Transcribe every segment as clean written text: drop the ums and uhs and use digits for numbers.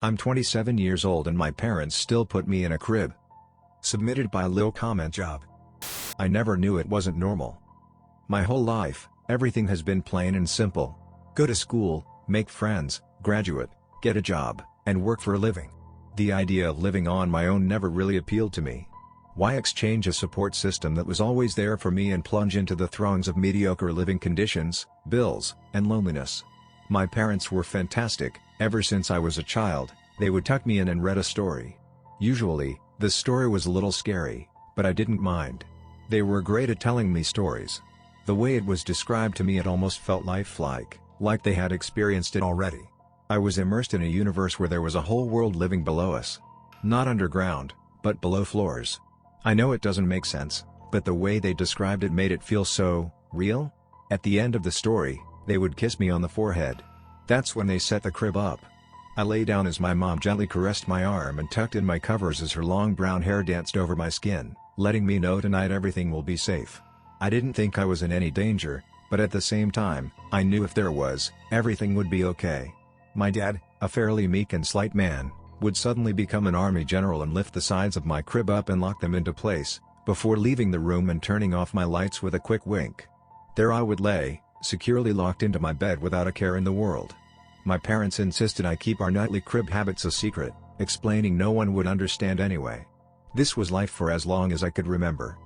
I'm 27 years old and my parents still put me in a crib. Submitted by Lil Comment Job. I never knew it wasn't normal. My whole life, everything has been plain and simple. Go to school, make friends, graduate, get a job, and work for a living. The idea of living on my own never really appealed to me. Why exchange a support system that was always there for me and plunge into the throngs of mediocre living conditions, bills, and loneliness? My parents were fantastic. Ever since I was a child, they would tuck me in and read a story. Usually, the story was a little scary, but I didn't mind. They were great at telling me stories. The way it was described to me, it almost felt lifelike, like they had experienced it already. I was immersed in a universe where there was a whole world living below us. Not underground, but below floors. I know it doesn't make sense, but the way they described it made it feel so real. At the end of the story, they would kiss me on the forehead. That's when they set the crib up. I lay down as my mom gently caressed my arm and tucked in my covers as her long brown hair danced over my skin, letting me know tonight everything will be safe. I didn't think I was in any danger, but at the same time, I knew if there was, everything would be okay. My dad, a fairly meek and slight man, would suddenly become an army general and lift the sides of my crib up and lock them into place, before leaving the room and turning off my lights with a quick wink. There I would lay, securely locked into my bed without a care in the world. My parents insisted I keep our nightly crib habits a secret, explaining no one would understand anyway. This was life for as long as I could remember.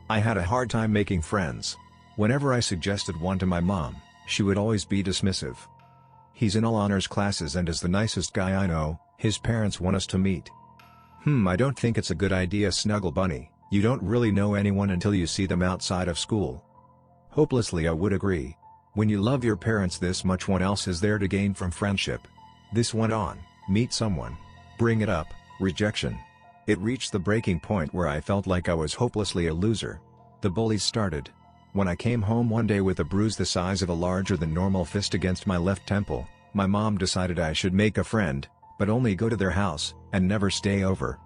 I had a hard time making friends. Whenever I suggested one to my mom, she would always be dismissive. He's in all honors classes and is the nicest guy I know, his parents want us to meet. I don't think it's a good idea, Snuggle Bunny, you don't really know anyone until you see them outside of school. Hopelessly I would agree. When you love your parents this much, what else is there to gain from friendship? This went on, meet someone. Bring it up, rejection. It reached the breaking point where I felt like I was hopelessly a loser. The bullies started. When I came home one day with a bruise the size of a larger than normal fist against my left temple, my mom decided I should make a friend, but only go to their house, and never stay over.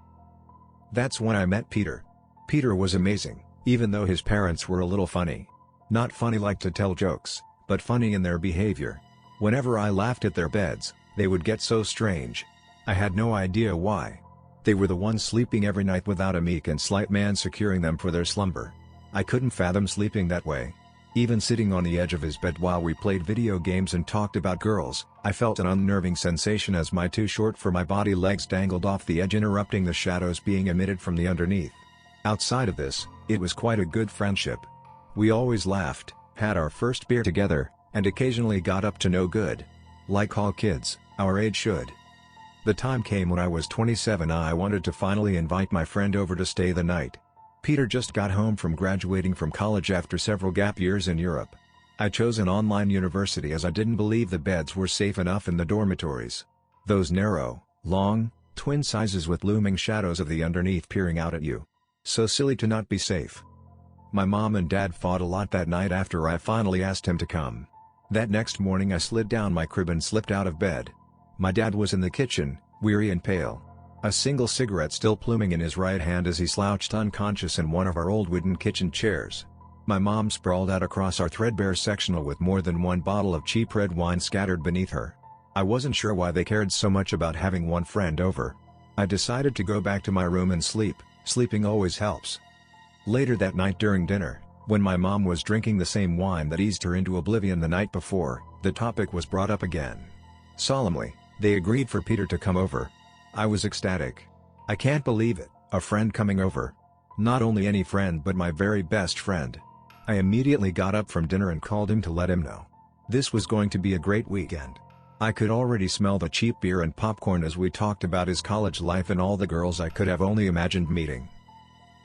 That's when I met Peter. Peter was amazing, even though his parents were a little funny. Not funny like to tell jokes, but funny in their behavior. Whenever I laughed at their beds, they would get so strange. I had no idea why. They were the ones sleeping every night without a meek and slight man securing them for their slumber. I couldn't fathom sleeping that way. Even sitting on the edge of his bed while we played video games and talked about girls, I felt an unnerving sensation as my too short for my body legs dangled off the edge, interrupting the shadows being emitted from the underneath. Outside of this, it was quite a good friendship. We always laughed, had our first beer together, and occasionally got up to no good. Like all kids, our age should. The time came when I was 27. I wanted to finally invite my friend over to stay the night. Peter just got home from graduating from college after several gap years in Europe. I chose an online university as I didn't believe the beds were safe enough in the dormitories. Those narrow, long, twin sizes with looming shadows of the underneath peering out at you. So silly to not be safe. My mom and dad fought a lot that night after I finally asked him to come. That next morning I slid down my crib and slipped out of bed. My dad was in the kitchen, weary and pale. A single cigarette still pluming in his right hand as he slouched unconscious in one of our old wooden kitchen chairs. My mom sprawled out across our threadbare sectional with more than one bottle of cheap red wine scattered beneath her. I wasn't sure why they cared so much about having one friend over. I decided to go back to my room and sleep. Sleeping always helps. Later that night during dinner, when my mom was drinking the same wine that eased her into oblivion the night before, the topic was brought up again. Solemnly, they agreed for Peter to come over. I was ecstatic. I can't believe it, a friend coming over. Not only any friend but my very best friend. I immediately got up from dinner and called him to let him know. This was going to be a great weekend. I could already smell the cheap beer and popcorn as we talked about his college life and all the girls I could have only imagined meeting.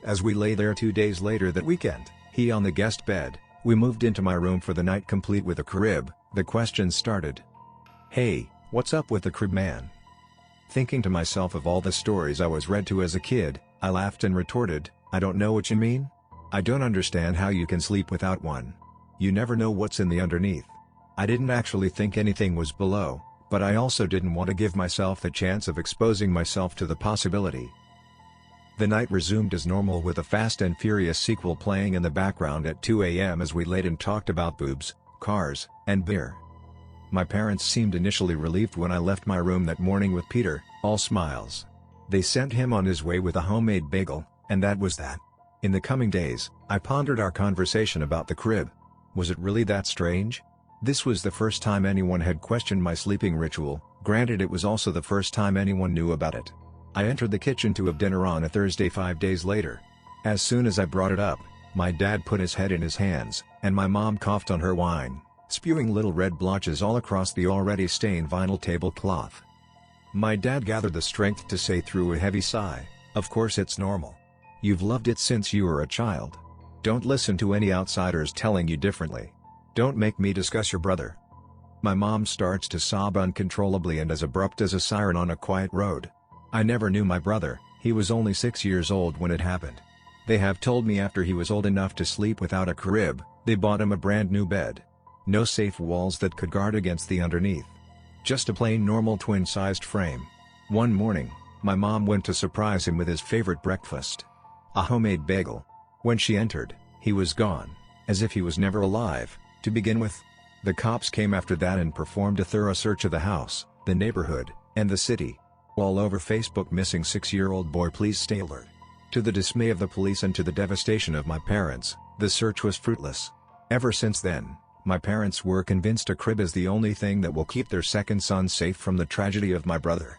As we lay there 2 days later that weekend, he on the guest bed, we moved into my room for the night complete with a crib, the questions started. Hey, what's up with the crib, man? Thinking to myself of all the stories I was read to as a kid, I laughed and retorted, I don't know what you mean. I don't understand how you can sleep without one. You never know what's in the underneath. I didn't actually think anything was below, but I also didn't want to give myself the chance of exposing myself to the possibility. The night resumed as normal with a Fast and Furious sequel playing in the background at 2 a.m. as we laid and talked about boobs, cars, and beer. My parents seemed initially relieved when I left my room that morning with Peter, all smiles. They sent him on his way with a homemade bagel, and that was that. In the coming days, I pondered our conversation about the crib. Was it really that strange? This was the first time anyone had questioned my sleeping ritual, granted it was also the first time anyone knew about it. I entered the kitchen to have dinner on a Thursday 5 days later. As soon as I brought it up, my dad put his head in his hands, and my mom coughed on her wine, spewing little red blotches all across the already stained vinyl tablecloth. My dad gathered the strength to say through a heavy sigh, "Of course it's normal. You've loved it since you were a child. Don't listen to any outsiders telling you differently. Don't make me discuss your brother." My mom starts to sob uncontrollably and as abrupt as a siren on a quiet road. I never knew my brother, he was only 6 years old when it happened. They have told me after he was old enough to sleep without a crib, they bought him a brand new bed. No safe walls that could guard against the underneath. Just a plain normal twin-sized frame. One morning, my mom went to surprise him with his favorite breakfast. A homemade bagel. When she entered, he was gone, as if he was never alive, to begin with. The cops came after that and performed a thorough search of the house, the neighborhood, and the city. All over Facebook missing 6-year-old boy, please stay alert. To the dismay of the police and to the devastation of my parents, the search was fruitless. Ever since then, my parents were convinced a crib is the only thing that will keep their second son safe from the tragedy of my brother.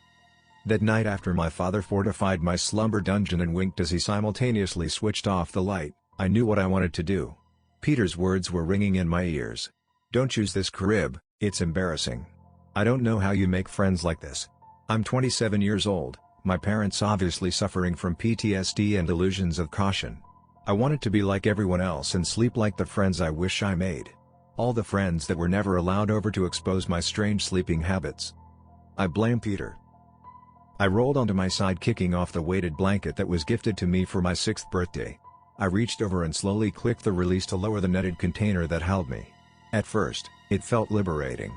That night after my father fortified my slumber dungeon and winked as he simultaneously switched off the light, I knew what I wanted to do. Peter's words were ringing in my ears. "Don't use this crib, it's embarrassing. I don't know how you make friends like this." I'm 27 years old, my parents obviously suffering from PTSD and illusions of caution. I wanted to be like everyone else and sleep like the friends I wish I made. All the friends that were never allowed over to expose my strange sleeping habits. I blame Peter. I rolled onto my side, kicking off the weighted blanket that was gifted to me for my 6th birthday. I reached over and slowly clicked the release to lower the netted container that held me. At first, it felt liberating.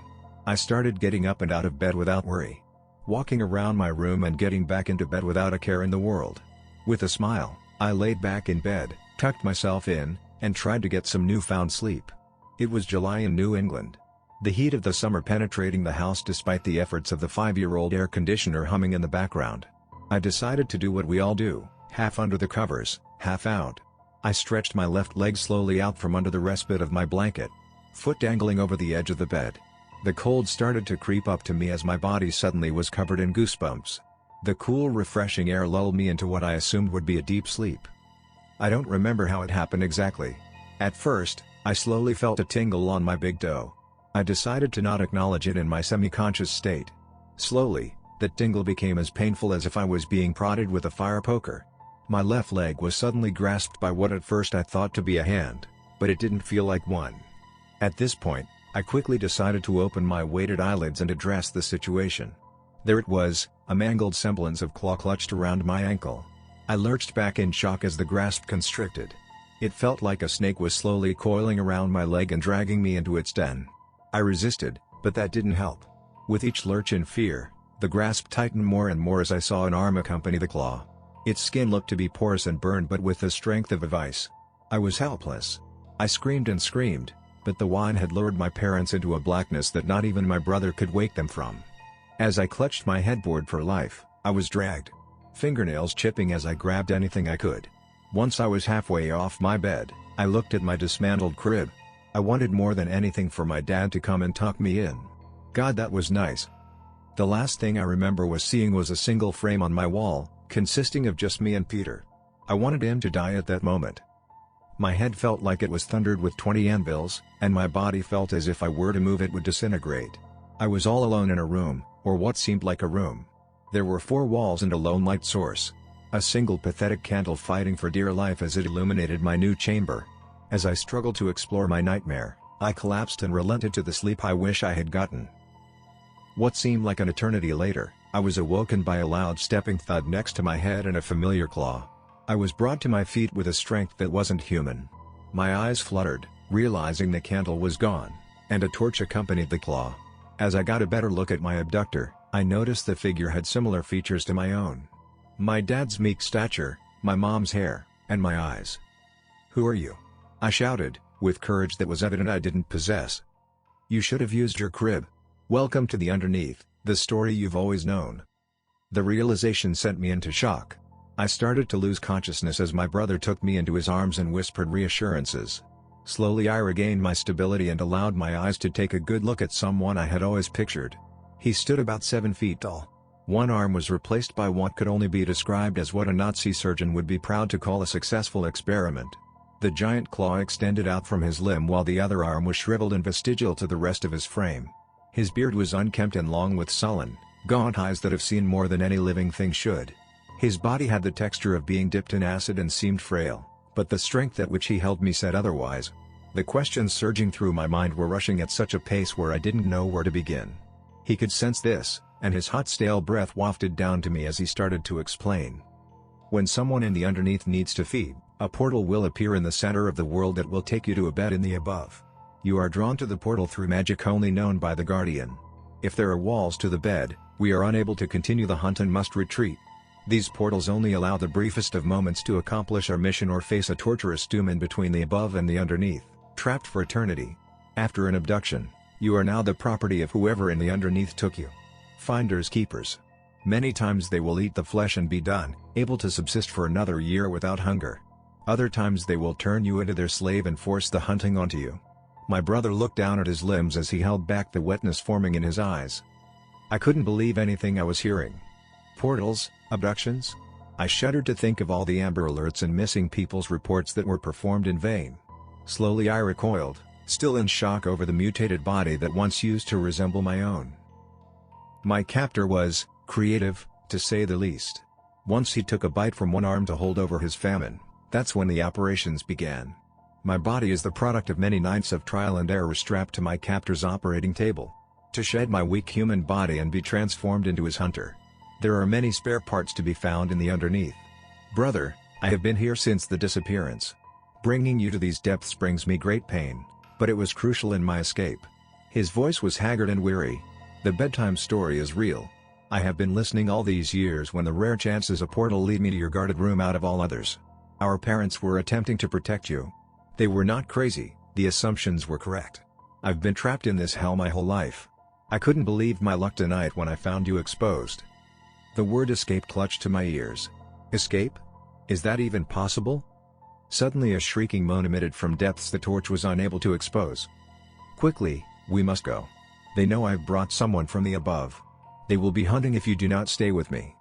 I started getting up and out of bed without worry. Walking around my room and getting back into bed without a care in the world. With a smile, I laid back in bed, tucked myself in, and tried to get some newfound sleep. It was July in New England. The heat of the summer penetrating the house despite the efforts of the 5-year-old air conditioner humming in the background. I decided to do what we all do, half under the covers, half out. I stretched my left leg slowly out from under the respite of my blanket. Foot dangling over the edge of the bed. The cold started to creep up to me as my body suddenly was covered in goosebumps. The cool, refreshing air lulled me into what I assumed would be a deep sleep. I don't remember how it happened exactly. At first, I slowly felt a tingle on my big toe. I decided to not acknowledge it in my semi-conscious state. Slowly, the tingle became as painful as if I was being prodded with a fire poker. My left leg was suddenly grasped by what at first I thought to be a hand, but it didn't feel like one. At this point, I quickly decided to open my weighted eyelids and address the situation. There it was, a mangled semblance of claw clutched around my ankle. I lurched back in shock as the grasp constricted. It felt like a snake was slowly coiling around my leg and dragging me into its den. I resisted, but that didn't help. With each lurch in fear, the grasp tightened more and more as I saw an arm accompany the claw. Its skin looked to be porous and burned but with the strength of a vice. I was helpless. I screamed and screamed, but the wine had lured my parents into a blackness that not even my brother could wake them from. As I clutched my headboard for life, I was dragged. Fingernails chipping as I grabbed anything I could. Once I was halfway off my bed, I looked at my dismantled crib. I wanted more than anything for my dad to come and tuck me in. God, that was nice. The last thing I remember seeing was a single frame on my wall, consisting of just me and Peter. I wanted him to die at that moment. My head felt like it was thundered with 20 anvils, and my body felt as if I were to move it would disintegrate. I was all alone in a room, or what seemed like a room. There were 4 walls and a lone light source. A single pathetic candle fighting for dear life as it illuminated my new chamber. As I struggled to explore my nightmare, I collapsed and relented to the sleep I wish I had gotten. What seemed like an eternity later, I was awoken by a loud stepping thud next to my head and a familiar claw. I was brought to my feet with a strength that wasn't human. My eyes fluttered, realizing the candle was gone, and a torch accompanied the claw. As I got a better look at my abductor, I noticed the figure had similar features to my own. My dad's meek stature, my mom's hair, and my eyes. "Who are you?" I shouted, with courage that was evident I didn't possess. "You should have used your crib. Welcome to the Underneath, the story you've always known. The realization sent me into shock. I started to lose consciousness as my brother took me into his arms and whispered reassurances. Slowly I regained my stability and allowed my eyes to take a good look at someone I had always pictured. He stood about 7 feet tall. One arm was replaced by what could only be described as what a Nazi surgeon would be proud to call a successful experiment. The giant claw extended out from his limb while the other arm was shriveled and vestigial to the rest of his frame. His beard was unkempt and long with sullen, gaunt eyes that have seen more than any living thing should. His body had the texture of being dipped in acid and seemed frail, but the strength at which he held me said otherwise. The questions surging through my mind were rushing at such a pace where I didn't know where to begin. He could sense this, and his hot stale breath wafted down to me as he started to explain. When someone in the Underneath needs to feed, a portal will appear in the center of the world that will take you to a bed in the above. You are drawn to the portal through magic only known by the Guardian. If there are walls to the bed, we are unable to continue the hunt and must retreat. These portals only allow the briefest of moments to accomplish our mission or face a torturous doom in between the above and the underneath, trapped for eternity. After an abduction, you are now the property of whoever in the Underneath took you. Finders keepers. Many times they will eat the flesh and be done, able to subsist for another year without hunger. Other times they will turn you into their slave and force the hunting onto you. My brother looked down at his limbs as he held back the wetness forming in his eyes. I couldn't believe anything I was hearing. Portals, abductions? I shuddered to think of all the Amber Alerts and missing people's reports that were performed in vain. Slowly I recoiled, still in shock over the mutated body that once used to resemble my own. My captor was creative, to say the least. Once he took a bite from one arm to hold over his famine, that's when the operations began. My body is the product of many nights of trial and error strapped to my captor's operating table. To shed my weak human body and be transformed into his hunter. There are many spare parts to be found in the Underneath. Brother, I have been here since the disappearance. Bringing you to these depths brings me great pain, but it was crucial in my escape. His voice was haggard and weary. The bedtime story is real. I have been listening all these years when the rare chances a portal lead me to your guarded room out of all others. Our parents were attempting to protect you. They were not crazy, the assumptions were correct. I've been trapped in this hell my whole life. I couldn't believe my luck tonight when I found you exposed. The word escape clutched to my ears. Escape? Is that even possible? Suddenly a shrieking moan emitted from depths the torch was unable to expose. Quickly, we must go. They know I've brought someone from the above. They will be hunting if you do not stay with me.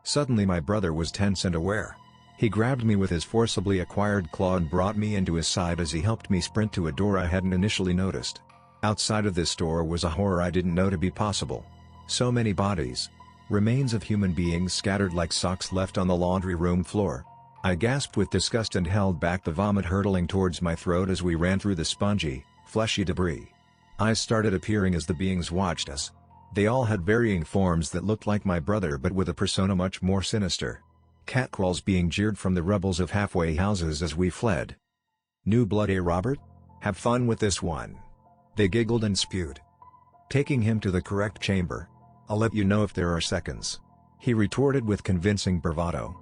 Suddenly my brother was tense and aware. He grabbed me with his forcibly acquired claw and brought me into his side as he helped me sprint to a door I hadn't initially noticed. Outside of this door was a horror I didn't know to be possible. So many bodies. Remains of human beings scattered like socks left on the laundry room floor. I gasped with disgust and held back the vomit hurtling towards my throat as we ran through the spongy, fleshy debris. Eyes started appearing as the beings watched us. They all had varying forms that looked like my brother but with a persona much more sinister. Catcalls being jeered from the rubbles of halfway houses as we fled. New blood, eh, Robert? Have fun with this one. They giggled and spewed. Taking him to the correct chamber. I'll let you know if there are seconds. He retorted with convincing bravado.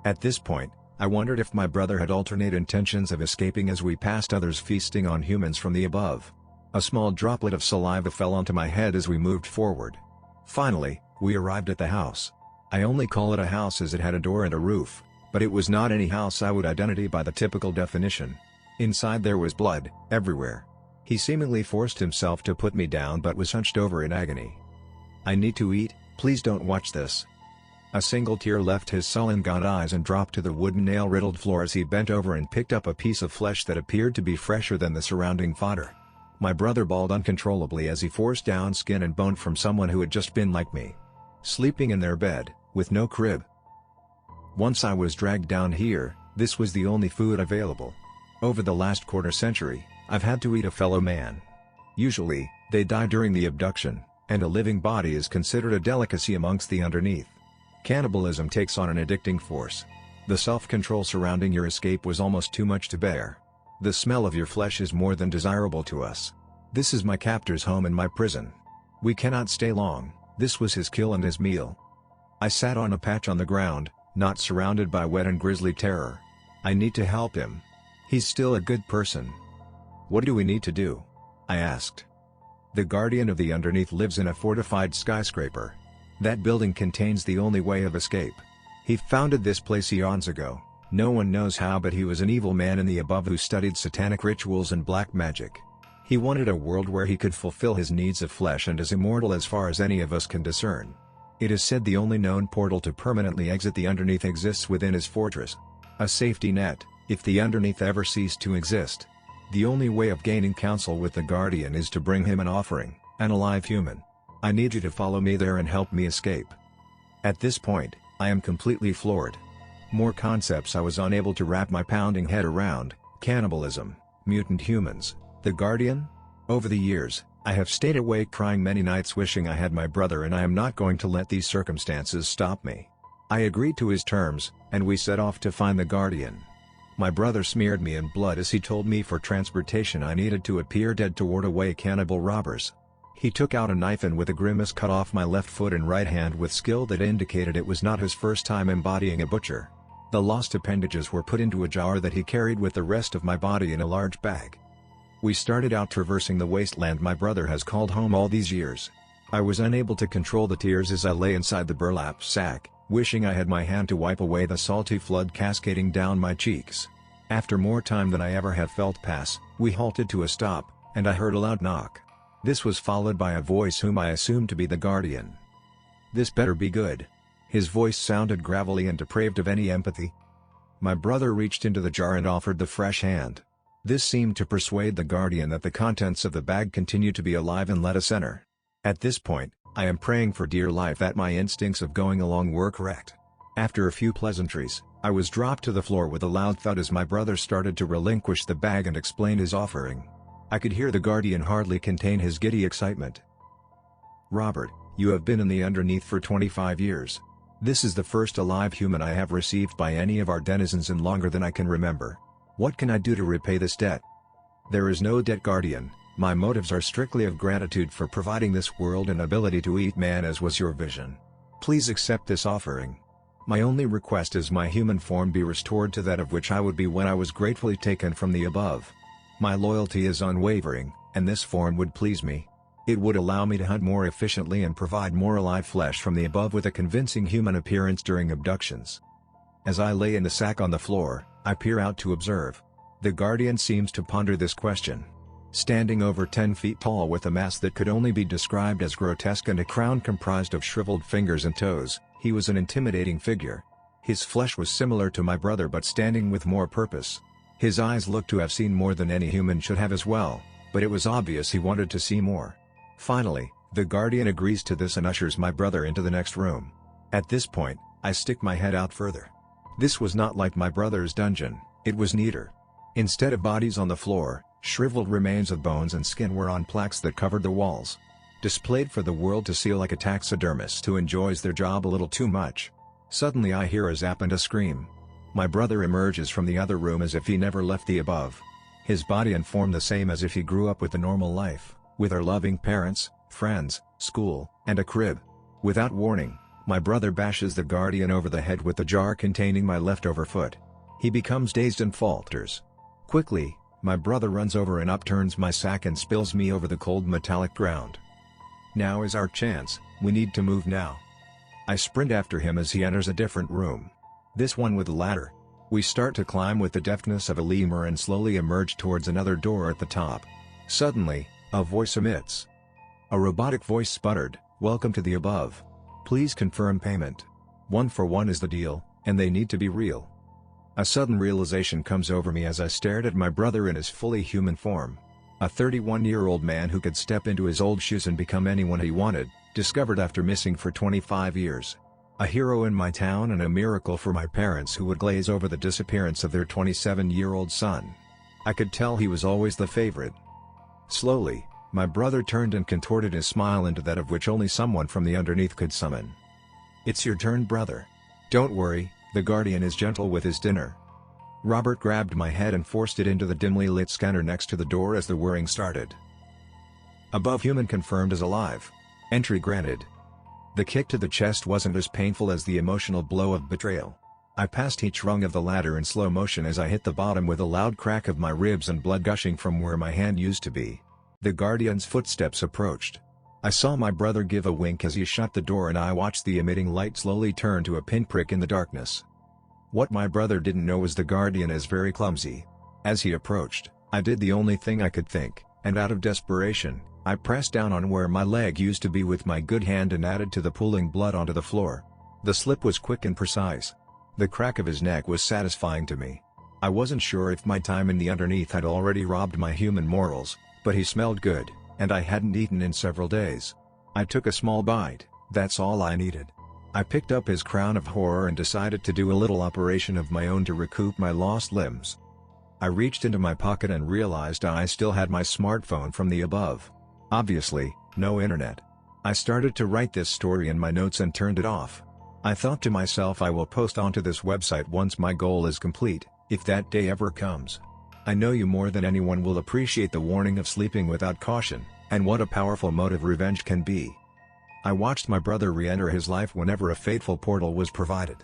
At this point, I wondered if my brother had alternate intentions of escaping as we passed others feasting on humans from the above. A small droplet of saliva fell onto my head as we moved forward. Finally, we arrived at the house. I only call it a house as it had a door and a roof, but it was not any house I would identify by the typical definition. Inside there was blood, everywhere. He seemingly forced himself to put me down but was hunched over in agony. I need to eat, please don't watch this. A single tear left his sullen gaunt eyes and dropped to the wooden nail-riddled floor as he bent over and picked up a piece of flesh that appeared to be fresher than the surrounding fodder. My brother bawled uncontrollably as he forced down skin and bone from someone who had just been like me. Sleeping in their bed, with no crib. Once I was dragged down here, this was the only food available. Over the last quarter century, I've had to eat a fellow man. Usually, they die during the abduction, and a living body is considered a delicacy amongst the Underneath. Cannibalism takes on an addicting force. The self-control surrounding your escape was almost too much to bear. The smell of your flesh is more than desirable to us. This is my captor's home and my prison. We cannot stay long, this was his kill and his meal. I sat on a patch on the ground, not surrounded by wet and grisly terror. I need to help him. He's still a good person. What do we need to do? I asked. The guardian of the underneath lives in a fortified skyscraper. That building contains the only way of escape. He founded this place eons ago. No one knows how, but he was an evil man in the above who studied satanic rituals and black magic. He wanted a world where he could fulfill his needs of flesh and is immortal as far as any of us can discern. It is said the only known portal to permanently exit the underneath exists within his fortress. A safety net, if the underneath ever ceased to exist. The only way of gaining counsel with the guardian is to bring him an offering, an alive human. I need you to follow me there and help me escape. At this point, I am completely floored. More concepts I was unable to wrap my pounding head around: cannibalism, mutant humans, the guardian. Over the years, I have stayed awake crying many nights wishing I had my brother, and I am not going to let these circumstances stop me. I agreed to his terms, and we set off to find the guardian. My brother smeared me in blood as he told me for transportation I needed to appear dead to ward away cannibal robbers. He took out a knife and with a grimace cut off my left foot and right hand with skill that indicated it was not his first time embodying a butcher. The lost appendages were put into a jar that he carried with the rest of my body in a large bag. We started out traversing the wasteland my brother has called home all these years. I was unable to control the tears as I lay inside the burlap sack, wishing I had my hand to wipe away the salty flood cascading down my cheeks. After more time than I ever have felt pass, we halted to a stop, and I heard a loud knock. This was followed by a voice whom I assumed to be the guardian. This better be good. His voice sounded gravelly and depraved of any empathy. My brother reached into the jar and offered the fresh hand. This seemed to persuade the guardian that the contents of the bag continued to be alive and let us enter. At this point, I am praying for dear life that my instincts of going along were correct. After a few pleasantries, I was dropped to the floor with a loud thud as my brother started to relinquish the bag and explain his offering. I could hear the guardian hardly contain his giddy excitement. "Robert, you have been in the underneath for 25 years. This is the first alive human I have received by any of our denizens in longer than I can remember. What can I do to repay this debt?" "There is no debt, guardian. My motives are strictly of gratitude for providing this world an ability to eat man as was your vision. Please accept this offering. My only request is my human form be restored to that of which I would be when I was gratefully taken from the above. My loyalty is unwavering, and this form would please me. It would allow me to hunt more efficiently and provide more alive flesh from the above with a convincing human appearance during abductions." As I lay in the sack on the floor, I peer out to observe. The guardian seems to ponder this question. Standing over 10 feet tall with a mask that could only be described as grotesque and a crown comprised of shriveled fingers and toes, he was an intimidating figure. His flesh was similar to my brother but standing with more purpose. His eyes looked to have seen more than any human should have as well, but it was obvious he wanted to see more. Finally, the guardian agrees to this and ushers my brother into the next room. At this point, I stick my head out further. This was not like my brother's dungeon, it was neater. Instead of bodies on the floor, shriveled remains of bones and skin were on plaques that covered the walls. Displayed for the world to see like a taxidermist who enjoys their job a little too much. Suddenly I hear a zap and a scream. My brother emerges from the other room as if he never left the above. His body and form the same as if he grew up with a normal life, with our loving parents, friends, school, and a crib. Without warning, my brother bashes the guardian over the head with the jar containing my leftover foot. He becomes dazed and falters. Quickly, my brother runs over and upturns my sack and spills me over the cold metallic ground. Now is our chance, we need to move now. I sprint after him as he enters a different room. This one with a ladder. We start to climb with the deftness of a lemur and slowly emerge towards another door at the top. Suddenly, a voice emits. A robotic voice sputtered, "Welcome to the above. Please confirm payment. 1 for 1 is the deal, and they need to be real." A sudden realization comes over me as I stared at my brother in his fully human form. A 31-year-old man who could step into his old shoes and become anyone he wanted, discovered after missing for 25 years. A hero in my town and a miracle for my parents who would glaze over the disappearance of their 27-year-old son. I could tell he was always the favorite. Slowly, my brother turned and contorted his smile into that of which only someone from the underneath could summon. "It's your turn, brother. Don't worry, the guardian is gentle with his dinner." Robert grabbed my head and forced it into the dimly lit scanner next to the door as the whirring started. Above human confirmed as alive. Entry granted. The kick to the chest wasn't as painful as the emotional blow of betrayal. I passed each rung of the ladder in slow motion as I hit the bottom with a loud crack of my ribs and blood gushing from where my hand used to be. The guardian's footsteps approached. I saw my brother give a wink as he shut the door, and I watched the emitting light slowly turn to a pinprick in the darkness. What my brother didn't know was the guardian is very clumsy. As he approached, I did the only thing I could think, and out of desperation, I pressed down on where my leg used to be with my good hand and added to the pooling blood onto the floor. The slip was quick and precise. The crack of his neck was satisfying to me. I wasn't sure if my time in the underneath had already robbed my human morals, but he smelled good, and I hadn't eaten in several days. I took a small bite, that's all I needed. I picked up his crown of horror and decided to do a little operation of my own to recoup my lost limbs. I reached into my pocket and realized I still had my smartphone from the above. Obviously, no internet. I started to write this story in my notes and turned it off. I thought to myself, I will post onto this website once my goal is complete, if that day ever comes. I know you more than anyone will appreciate the warning of sleeping without caution, and what a powerful motive revenge can be. I watched my brother re-enter his life whenever a fateful portal was provided.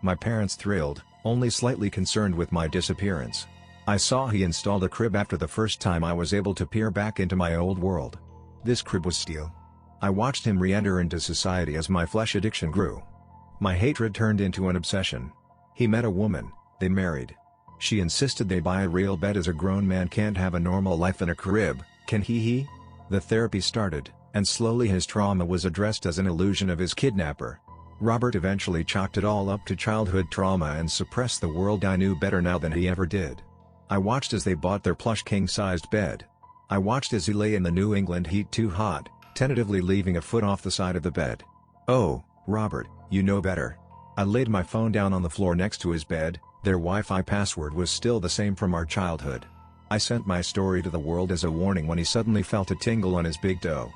My parents thrilled, only slightly concerned with my disappearance. I saw he installed a crib after the first time I was able to peer back into my old world. This crib was steel. I watched him re-enter into society as my flesh addiction grew. My hatred turned into an obsession. He met a woman, they married. She insisted they buy a real bed as a grown man can't have a normal life in a crib, can he? The therapy started, and slowly his trauma was addressed as an illusion of his kidnapper. Robert eventually chalked it all up to childhood trauma and suppressed the world I knew better now than he ever did. I watched as they bought their plush king-sized bed. I watched as he lay in the New England heat too hot, tentatively leaving a foot off the side of the bed. Oh, Robert, you know better. I laid my phone down on the floor next to his bed. Their Wi-Fi password was still the same from our childhood. I sent my story to the world as a warning when he suddenly felt a tingle on his big toe.